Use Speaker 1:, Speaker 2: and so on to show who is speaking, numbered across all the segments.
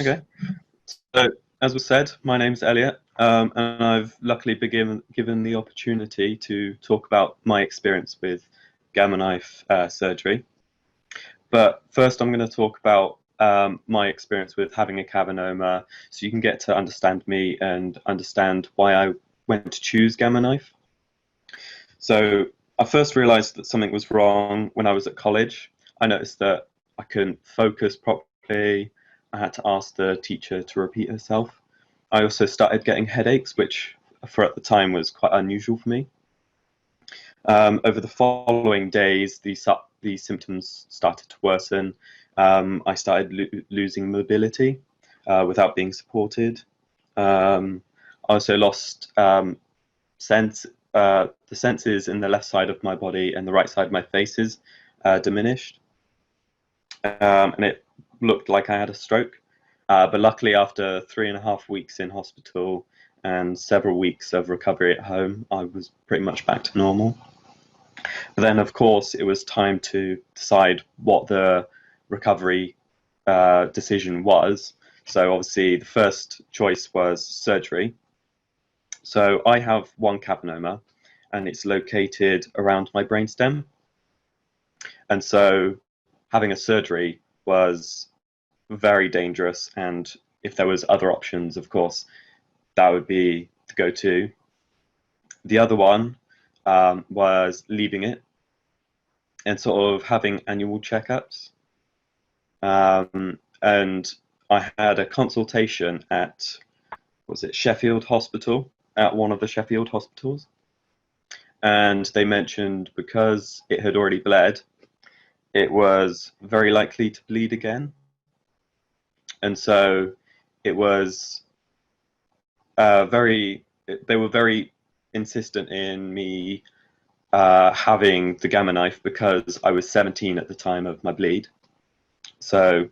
Speaker 1: Okay. So, as was said, my name's Elliot, and I've luckily been given the opportunity to talk about my experience with gamma knife surgery. But first, I'm going to talk about my experience with having a cavernoma, so you can get to understand me and understand why I went to choose gamma knife. So, I first realised that something was wrong when I was at college. I noticed that I couldn't focus properly. I had to ask the teacher to repeat herself. I also started getting headaches, which for at the time was quite unusual for me. Over the following days, these symptoms started to worsen. I started losing mobility without being supported. I also lost the senses in the left side of my body and the right side of my faces diminished. And it looked like I had a stroke. But luckily, after 3.5 weeks in hospital and several weeks of recovery at home, I was pretty much back to normal. But then, of course, it was time to decide what the recovery decision was. So obviously, the first choice was surgery. So I have one cavernoma, and it's located around my brainstem. And so having a surgery was very dangerous, and if there was other options, of course, that would be the go-to. The other one was leaving it and sort of having annual checkups. And I had a consultation at, was it Sheffield Hospital, at one of the Sheffield hospitals. And they mentioned because it had already bled, it was very likely to bleed again. And so it was they were very insistent in me having the gamma knife because I was 17 at the time of my bleed. So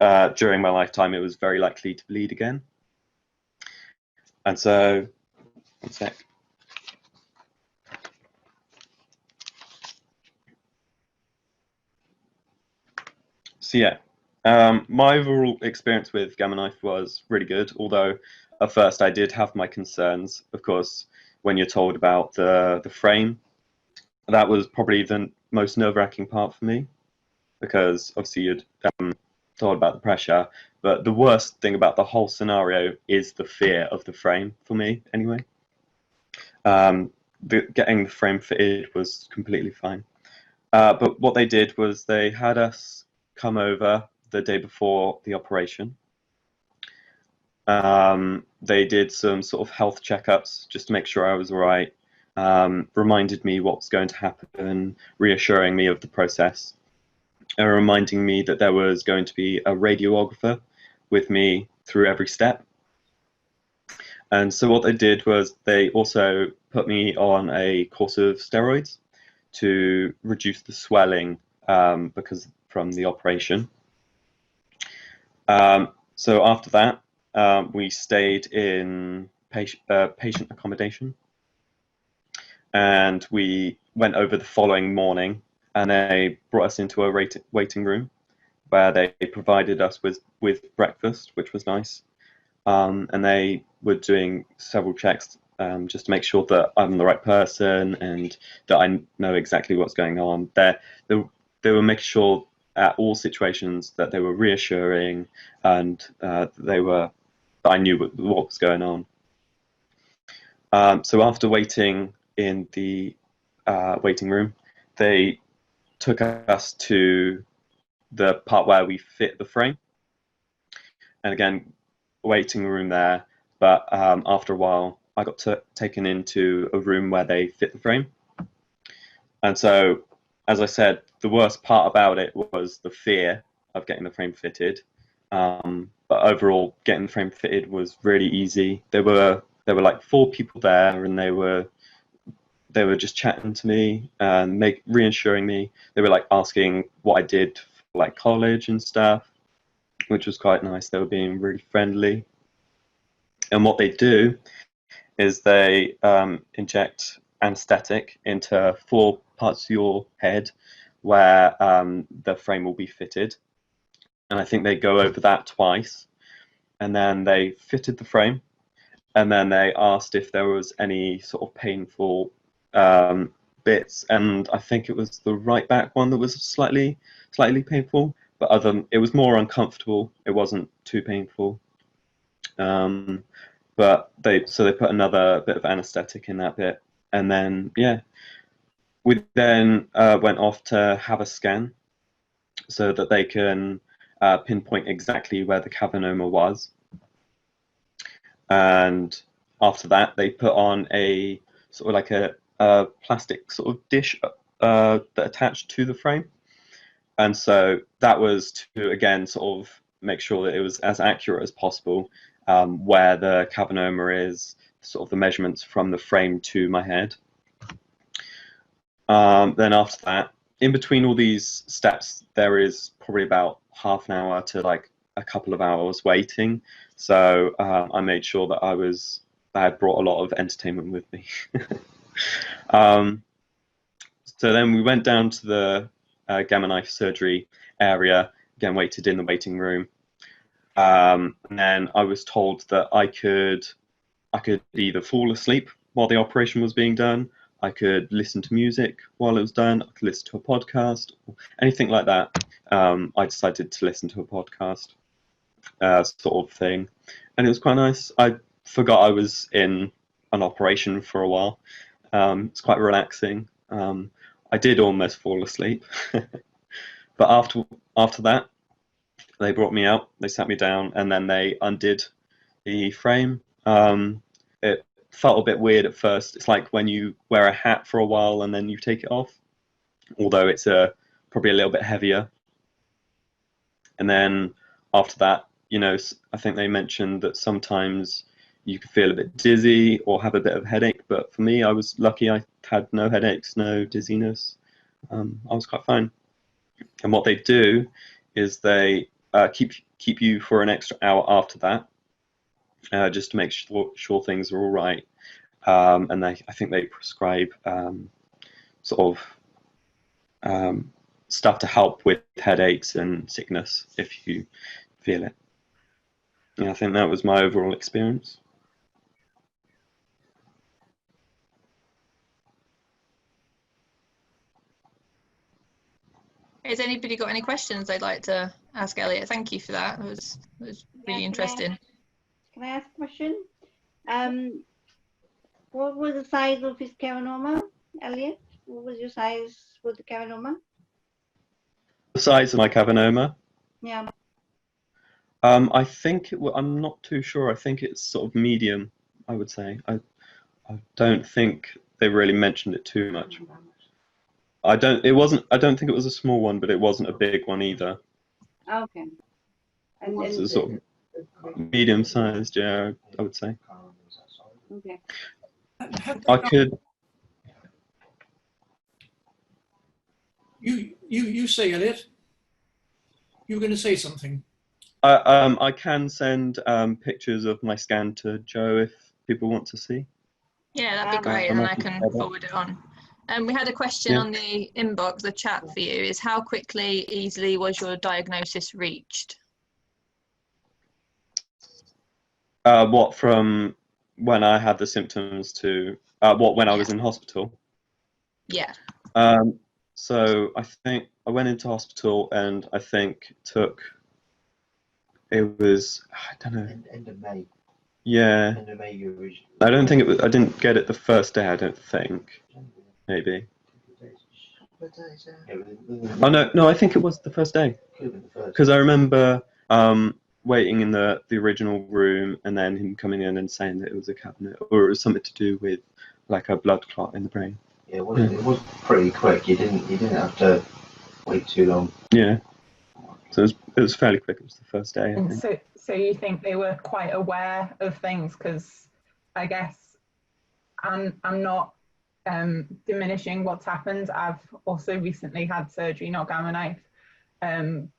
Speaker 1: during my lifetime, it was very likely to bleed again. And so, one sec. So yeah, my overall experience with gamma knife was really good, although at first I did have my concerns. Of course, when you're told about the frame, that was probably the most nerve-wracking part for me, because obviously you'd told about the pressure, but the worst thing about the whole scenario is the fear of the frame, for me anyway. Getting the frame fitted was completely fine. But what they did was they had us come over the day before the operation. They did some sort of health checkups just to make sure I was all right, reminded me what was going to happen, reassuring me of the process, and reminding me that there was going to be a radiographer with me through every step. And so what they did was they also put me on a course of steroids to reduce the swelling because from the operation. So after that, we stayed in patient accommodation, and we went over the following morning, and they brought us into a waiting room where they provided us with breakfast, which was nice. And they were doing several checks just to make sure that I'm the right person and that I know exactly what's going on. They were making sure at all situations that they were reassuring and that I knew what was going on. So after waiting in the waiting room, they took us to the part where we fit the frame. And again, waiting room there, but after a while, I got taken into a room where they fit the frame. And so, as I said, the worst part about it was the fear of getting the frame fitted. But overall, getting the frame fitted was really easy. There were like 4 people there, and they were just chatting to me and reassuring me. They were like asking what I did for like college and stuff, which was quite nice. They were being really friendly. And what they do is they inject anesthetic into 4 parts of your head where the frame will be fitted. And I think they go over that twice. and then they fitted the frame, and then they asked if there was any sort of painful bits, and I think it was the right back one that was slightly painful, but it was more uncomfortable. It wasn't too painful. But they put another bit of anaesthetic in that bit, and then we then went off to have a scan so that they can pinpoint exactly where the cavernoma was. And after that, they put on a sort of like a plastic sort of dish that attached to the frame. And so that was to, again, sort of make sure that it was as accurate as possible, where the cavernoma is, sort of the measurements from the frame to my head. Then after that, in between all these steps, there is probably about half an hour to like a couple of hours waiting. So I made sure that I had brought a lot of entertainment with me. So then we went down to the gamma knife surgery area, again waited in the waiting room. And then I was told that I could either fall asleep while the operation was being done, I could listen to music while it was done, I could listen to a podcast, anything like that. I decided to listen to a podcast, sort of thing, and it was quite nice. I forgot I was in an operation for a while. It's quite relaxing. I did almost fall asleep, but after that, they brought me out, they sat me down, and then they undid the frame. It felt a bit weird at first. It's like when you wear a hat for a while and then you take it off, although it's probably a little bit heavier. And then after that, I think they mentioned that sometimes you could feel a bit dizzy or have a bit of headache, but for me, I was lucky. I had no headaches, no dizziness. I was quite fine. And what they do is they keep you for an extra hour after that, just to make sure things are all right. And I think they prescribe sort of stuff to help with headaches and sickness if you feel it. Yeah, I think that was my overall experience.
Speaker 2: Has anybody got any questions they'd like to ask Elliot? Thank you for that. It was really interesting.
Speaker 3: Can I ask a question? What was the size of his cavernoma, Elliot? What was your size for the cavernoma?
Speaker 1: The size of my cavernoma?
Speaker 3: Yeah.
Speaker 1: I think I'm not too sure. I think it's sort of medium, I would say. I don't think they really mentioned it too much. I don't think it was a small one, but it wasn't a big one either.
Speaker 3: Okay. And
Speaker 1: it was sort of medium sized, yeah, I would say.
Speaker 3: Okay.
Speaker 1: I could.
Speaker 4: You say, Elliot. You were going to say something.
Speaker 1: I can send pictures of my scan to Joe if people want to see.
Speaker 2: Yeah, that'd be great, and then I can forward it on. We had a question on the inbox, the chat for you, is how quickly, easily was your diagnosis reached?
Speaker 1: What, from when I had the symptoms to when I was in hospital?
Speaker 2: Yeah.
Speaker 1: So I think I went into hospital, and I think it was, I don't know.
Speaker 5: End of May.
Speaker 1: Yeah.
Speaker 5: End of May you originally.
Speaker 1: I don't think it was. I didn't get it the first day. I don't think. Maybe. Oh no! I think it was the first day. Because I remember waiting in the original room, and then him coming in and saying that it was a cabinet, or it was something to do with like a blood clot in the brain.
Speaker 5: Yeah, it was pretty quick. You didn't have to wait too long.
Speaker 1: Yeah. So it was fairly quick. It was the first day. I think.
Speaker 6: So you think they were quite aware of things? Because I guess I'm not diminishing what's happened. I've also recently had surgery, not gamma knife,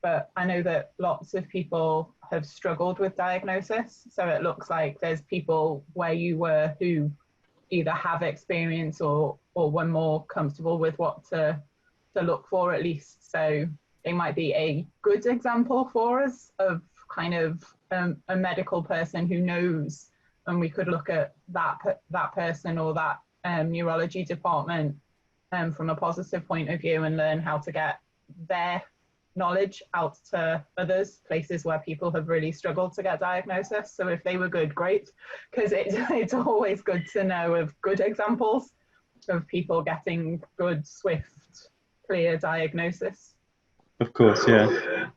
Speaker 6: but I know that lots of people have struggled with diagnosis. So it looks like there's people where you were who either have experience or were more comfortable with what to look for, at least. So they might be a good example for us of kind of a medical person who knows, and we could look at that person or that neurology department from a positive point of view and learn how to get their knowledge out to others, places where people have really struggled to get diagnosis. So if they were good, great, because it's always good to know of good examples of people getting good, swift, clear diagnosis.
Speaker 1: Of course, yeah.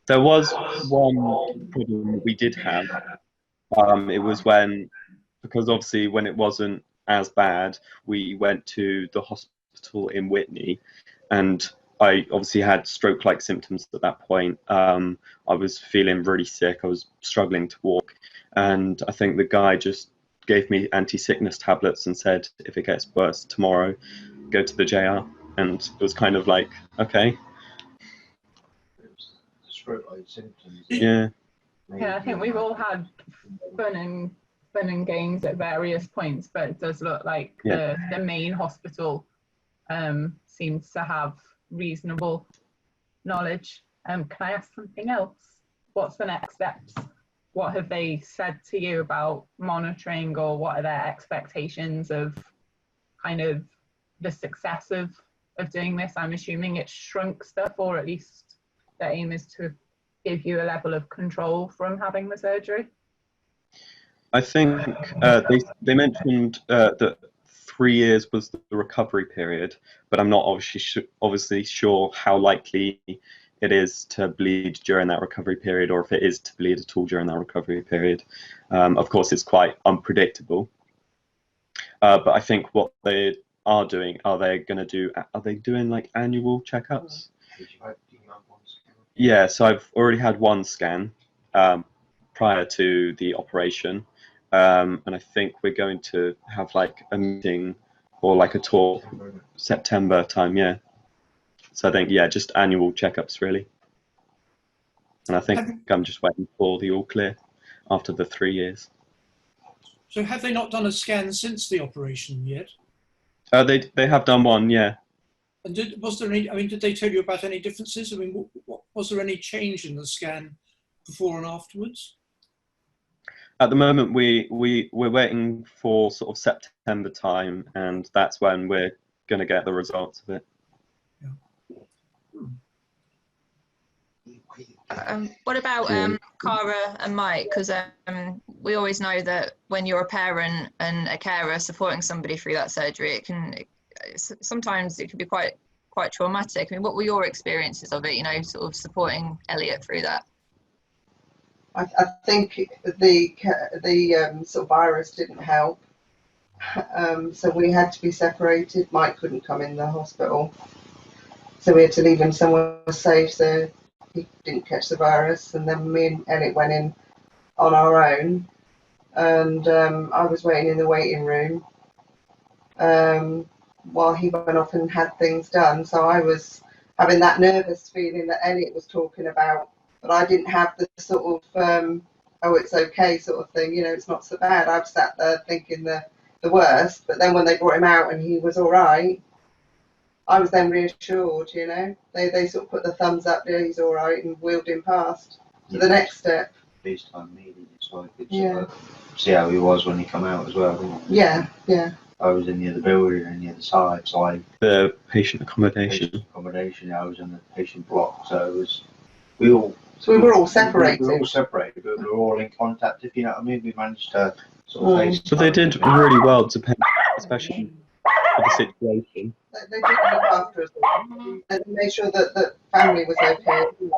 Speaker 1: There was one problem we did have. It was because obviously when it wasn't as bad, we went to the hospital in Whitney, and I obviously had stroke-like symptoms at that point. I was feeling really sick. I was struggling to walk, and I think the guy just gave me anti-sickness tablets and said, if it gets worse tomorrow, go to the JR. And it was kind of like, okay.
Speaker 5: Stroke-like symptoms.
Speaker 1: Yeah.
Speaker 6: Yeah, I think we've all had fun and games at various points, but it does look like the main hospital seems to have reasonable knowledge. Can I ask something else? What's the next steps? What have they said to you about monitoring, or what are their expectations of kind of the success of doing this? I'm assuming it's shrunk stuff, or at least the aim is to give you a level of control from having the surgery.
Speaker 1: I think they mentioned that 3 years was the recovery period, but I'm not obviously sure how likely it is to bleed during that recovery period, or if it is to bleed at all during that recovery period. Of course, it's quite unpredictable. But I think what they are doing, are they doing like annual checkups? Yeah, so I've already had one scan prior to the operation. And I think we're going to have like a meeting or like a talk September time, yeah. So I think, yeah, just annual checkups really. And I think I'm just waiting for the all clear after the 3 years.
Speaker 4: So have they not done a scan since the operation yet?
Speaker 1: They have done one, yeah.
Speaker 4: And was there any, I mean, did they tell you about any differences? I mean, was there any change in the scan before and afterwards?
Speaker 1: At the moment, we're waiting for sort of September time, and that's when we're going to get the results of it.
Speaker 2: What about Cara and Mike? Because we always know that when you're a parent and a carer supporting somebody through that surgery, sometimes it can be quite traumatic. I mean, what were your experiences of it? You know, sort of supporting Elliot through that.
Speaker 7: I think the sort of virus didn't help, so we had to be separated. Mike couldn't come in the hospital, so we had to leave him somewhere safe so he didn't catch the virus. And then me and Elliot went in on our own, and I was waiting in the waiting room while he went off and had things done. So I was having that nervous feeling that Elliot was talking about. But I didn't have the sort of, oh, it's okay sort of thing, you know, it's not so bad. I've sat there thinking the worst, but then when they brought him out and he was all right, I was then reassured, you know. They sort of put the thumbs up, yeah, he's all right, and wheeled him past to the next step.
Speaker 5: FaceTime me, so I could sort of see how he was when he come out as well, didn't I?
Speaker 7: Yeah, yeah.
Speaker 5: I was in the other building and the other side, so
Speaker 1: the patient accommodation.
Speaker 5: I was in the patient block, so it was, we were all
Speaker 7: separated.
Speaker 5: We were all separated, but we were all in contact, if you know what I mean. We managed to sort of
Speaker 1: But they did really well, especially for the situation.
Speaker 7: They did look after us all. And made sure that the family was okay. You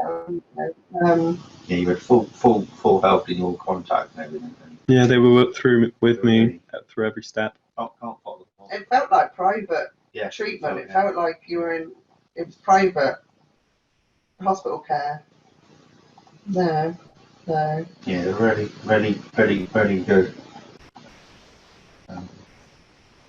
Speaker 7: know,
Speaker 5: yeah, you had full help in all contact and everything.
Speaker 1: Yeah, they were through with me through every step.
Speaker 5: Can't follow them.
Speaker 7: It felt like private treatment. It felt like you were in. It was private hospital care. No.
Speaker 5: Yeah, really good.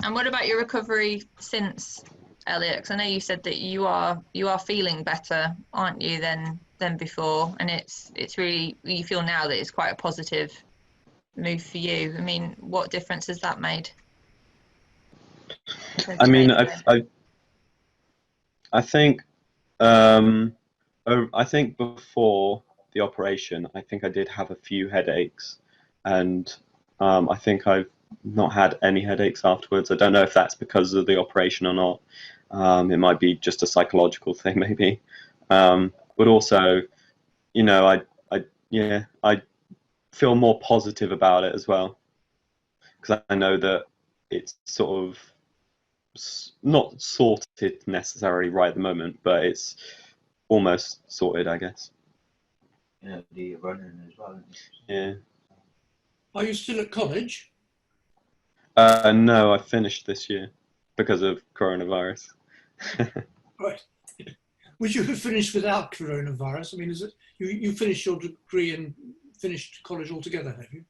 Speaker 2: And what about your recovery since, Elliot? Because I know you said that you are feeling better, aren't you, than before? And it's really, you feel now that it's quite a positive move for you. I mean, what difference has that made?
Speaker 1: I mean, I think before the operation, I think I did have a few headaches, and I think I've not had any headaches afterwards. I don't know if that's because of the operation or not. It might be just a psychological thing, maybe. But also, you know, I feel more positive about it as well, because I know that it's sort of not sorted necessarily right at the moment, but it's almost sorted, I guess.
Speaker 5: Yeah, the running as well.
Speaker 1: Yeah.
Speaker 4: Are you still at college?
Speaker 1: No, I finished this year because of coronavirus.
Speaker 4: Right. Would you have finished without coronavirus? I mean, is it you finished your degree and finished college altogether, have you?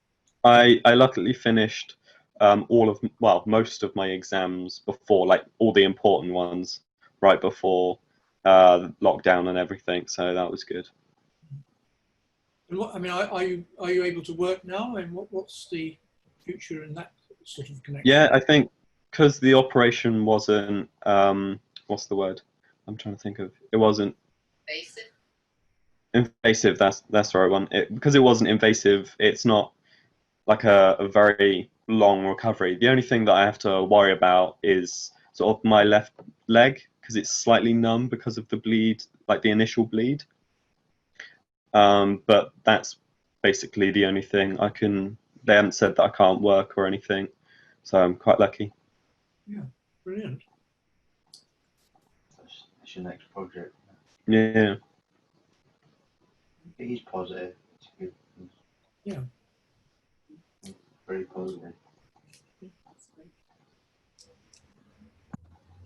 Speaker 1: I luckily finished most of my exams before, like all the important ones, right before lockdown and everything. So that was good.
Speaker 4: And what, I mean, are you able to work now? And what's the future in that sort of connection?
Speaker 1: Yeah, I think because the operation wasn't what's the word I'm trying to think of? It wasn't invasive. That's the right one. Because it wasn't invasive, it's not like a very long recovery. The only thing that I have to worry about is sort of my left leg, because it's slightly numb because of the bleed, like the initial bleed. But that's basically the only thing I can. They haven't said that I can't work or anything, so I'm quite lucky.
Speaker 4: Yeah, brilliant.
Speaker 5: That's your next project.
Speaker 1: Yeah.
Speaker 5: He's positive. It's good.
Speaker 4: Yeah.
Speaker 5: Very positive.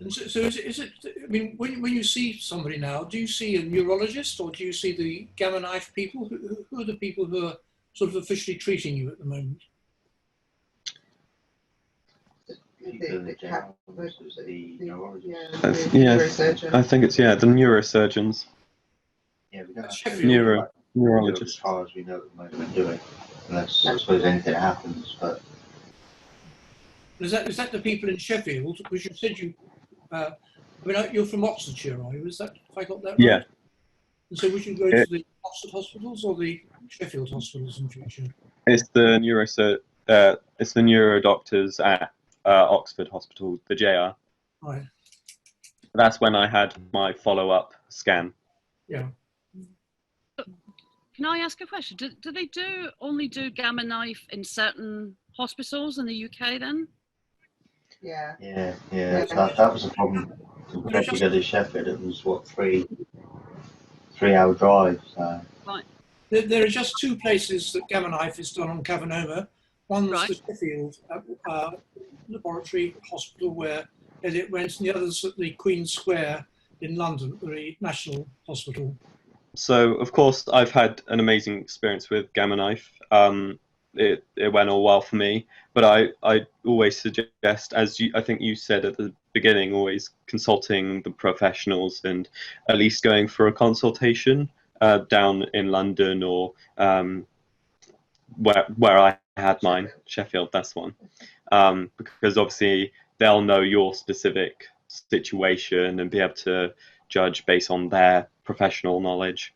Speaker 4: And so is it? I mean, when you see somebody now, do you see a neurologist or do you see the gamma knife people? Who are the people who are sort of officially treating you at the moment?
Speaker 7: Neurosurgeon.
Speaker 1: I think it's the neurosurgeons.
Speaker 5: Yeah, we don't
Speaker 4: Sheffield.
Speaker 5: have
Speaker 1: Neurologists.
Speaker 5: as far as we know at the moment we're doing, unless I suppose anything happens. But
Speaker 4: Is that the people in Sheffield? Because you said you, I mean, you're from Oxfordshire, are you? Is that, if I got that right?
Speaker 1: Yeah.
Speaker 4: And so would you go to the Oxford hospitals or the Sheffield hospitals in future?
Speaker 1: It's the it's the neuro doctors at Oxford Hospital, the JR.
Speaker 4: Right.
Speaker 1: That's when I had my follow-up scan.
Speaker 4: Yeah.
Speaker 8: Can I ask a question? Do they only do gamma knife in certain hospitals in the UK then?
Speaker 7: Yeah.
Speaker 5: yeah. So that was a problem. Compared to go to Sheffield, it was what 3-hour drive. So.
Speaker 8: Right.
Speaker 4: There are just two places that gamma knife is done on Cavernoma. One's
Speaker 8: Right.
Speaker 4: the Sheffield Laboratory Hospital where Elliot went, and the other's at the Queen Square in London, the National Hospital.
Speaker 1: So, of course, I've had an amazing experience with gamma knife. It went all well for me, but I always suggest, as I think you said at the beginning, always consulting the professionals and at least going for a consultation down in London or where I had mine, Sheffield, that's one. Because obviously they'll know your specific situation and be able to judge based on their professional knowledge.